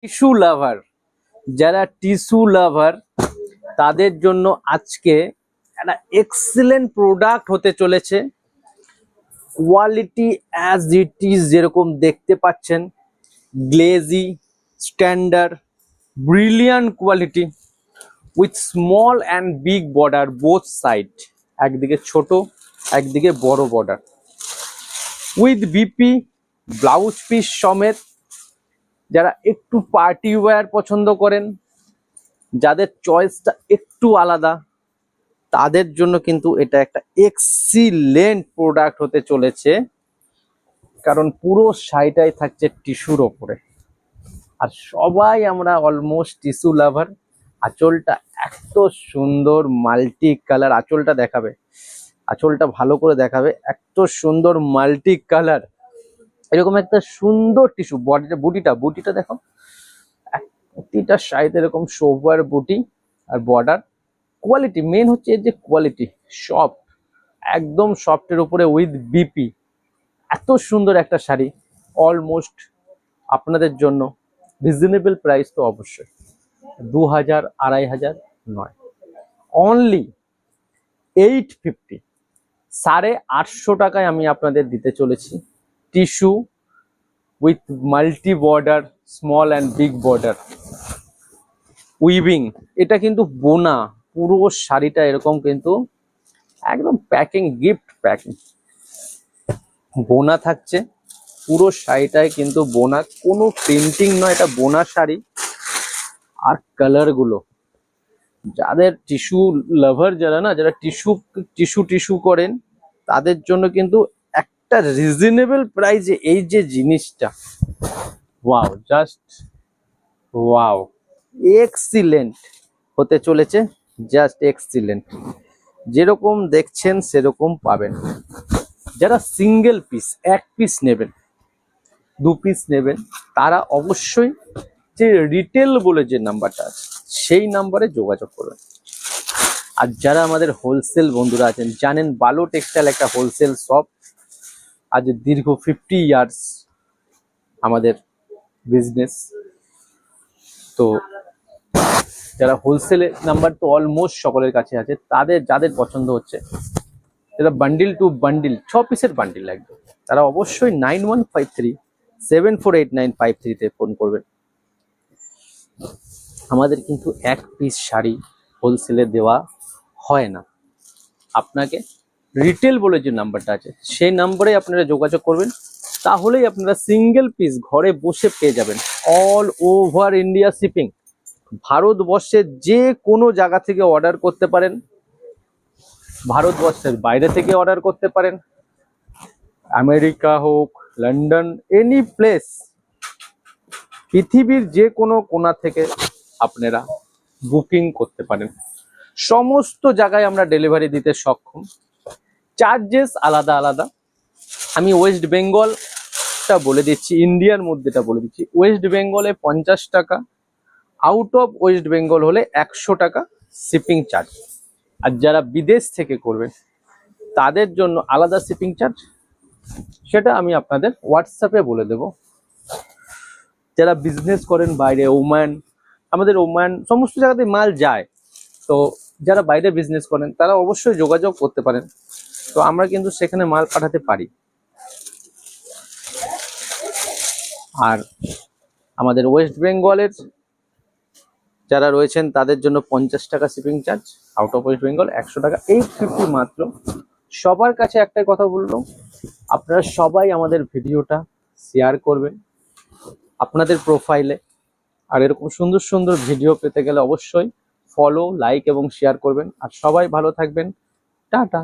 Tissue লাভার, যারা tissue লাভার তাদের জন্য আজকে একটা এক্সিলেন্ট প্রোডাক্ট হতে চলেছে। কোয়ালিটি অ্যাজ ইট ইজ যেরকম দেখতে পাচ্ছেন, glazy, standard, brilliant quality with small and big border both side, একদিকে ছোট একদিকে বড় border, with BP blouse piece সমেত। যারা একটু পার্টি ওয়্যার পছন্দ করেন, যাদের চয়েসটা একটু আলাদা, তাদের জন্য কিন্তু এটা একটা এক্সিলেন্ট প্রোডাক্ট হতে চলেছে। কারণ পুরো শাড়িটাই থাকছে টিস্যুর ওপরে, আর সবাই আমরা অলমোস্ট টিস্যু লাভার। আঁচলটা এত সুন্দর মাল্টি কালার, আঁচলটা দেখাবে, আঁচলটা ভালো করে দেখাবে, এত সুন্দর মাল্টি কালার, এরকম একটা সুন্দর টিস্যু। বুটিটা দেখো, প্রতিটা শাড়িতে এরকম সোভার বুটি আর বর্ডার। কোয়ালিটি মেন হচ্ছে এর যে কোয়ালিটি, সফট, একদম সফটের উপরে উইথ বিপি। এত সুন্দর একটা শাড়ি অলমোস্ট আপনাদের জন্য রিজনেবল প্রাইস তো অবশ্যই 2000 2500 নয়, অনলি 850, 850 টাকায় আমি আপনাদের দিতে চলেছি tissue with multi border, small and big border, weaving. এটা কিন্তু বোনা, পুরো শাড়িটা এরকম কিন্তু একদম প্যাকিং, গিফট প্যাকিং বোনা থাকছে। পুরো শাড়িটায় কিন্তু বোনা, কোনো প্রিন্টিং নয়, এটা বোনা শাড়ি। আর কালার গুলো, যাদের টিস্যু লাভার, যারা টিস্যু করেন, তাদের জন্য কিন্তু একটা রিজনেবল প্রাইসে এই যে জিনিসটা, ওয়াও, জাস্ট ওয়াও, এক্সিলেন্ট হতে চলেছে, জাস্ট এক্সিলেন্ট। যেরকম দেখছেন সেরকম পাবেন। যারা সিঙ্গেল পিস, এক পিস নেবেন, 2 পিস নেবেন, তারা অবশ্যই যে রিটেল বলে যে নাম্বারটা আছে সেই নাম্বারে যোগাযোগ করবেন। আর যারা আমাদের হোলসেল বন্ধুরা আছেন, জানেন বালো টেক্সটাইল একটা হোলসেল শপ। আজ দীর্ঘ 50 ইয়ার্স আমাদের বিজনেস। তো যারা হোলসেলের নাম্বার তো অলমোস্ট সকলের কাছে আছে, তাদের যাদের পছন্দ হচ্ছে, যারা বান্ডিল টু বান্ডিল 6 পিসের বান্ডিল লাগবে, তারা অবশ্যই 9153748953 ফোন করবেন। আমাদের কিন্তু এক পিস শাড়ি হোলসেলে দেওয়া হয় না। আপনাকে রিটেল বলে যে নাম্বারটা আছে সেই নাম্বারে আপনারা যোগাযোগ করবেন, তাহলেই আপনারা সিঙ্গেল পিস ঘরে বসে পেয়ে যাবেন। অল ওভার ইন্ডিয়া শিপিং, ভারতবর্ষের যে কোনো জায়গা থেকে অর্ডার করতে পারেন, ভারতবর্ষের বাইরে থেকে অর্ডার করতে পারেন, আমেরিকা হোক, লন্ডন, এনি প্লেস, পৃথিবীর যে কোনো কোণা থেকে আপনারা বুকিং করতে পারেন। সমস্ত জায়গায় আমরা ডেলিভারি দিতে সক্ষম। চার্জেস আলাদা আলাদা। আমি ওয়েস্ট বেঙ্গলটা বলে দিচ্ছি, ইন্ডিয়ার মধ্যেটা বলে দিচ্ছি। ওয়েস্ট বেঙ্গলে 50 টাকা, আউট অফ ওয়েস্ট বেঙ্গল হলে 100 টাকা শিপিং চার্জ। আর যারা বিদেশ থেকে করবেন তাদের জন্য আলাদা শিপিং চার্জ, সেটা আমি আপনাদের হোয়াটসঅ্যাপে বলে দেব। যারা বিজনেস করেন বাইরে, ওমান, আমাদের ওমান সমস্ত জায়গাতে মাল যায়, তো যারা বাইরে বিজনেস করেন তারা অবশ্যই যোগাযোগ করতে পারেন। তো আমরা কিন্তু সেখানে মাল পাঠাতে পারি। আর আমাদের ওয়েস্ট বেঙ্গলের যারা রয়েছেন তাদের জন্য 50 টাকা shipping charge, out of West Bengal 100 টাকা, 850 মাত্র। সবার কাছে একটাই কথা বললাম, আপনারা সবাই আমাদের ভিডিওটা শেয়ার করবেন আপনাদের প্রোফাইলে। আর এরকম সুন্দর সুন্দর ভিডিও পেতে গেলে অবশ্যই ফলো, লাইক এবং শেয়ার করবেন। আর সবাই ভালো থাকবেন। টাটা।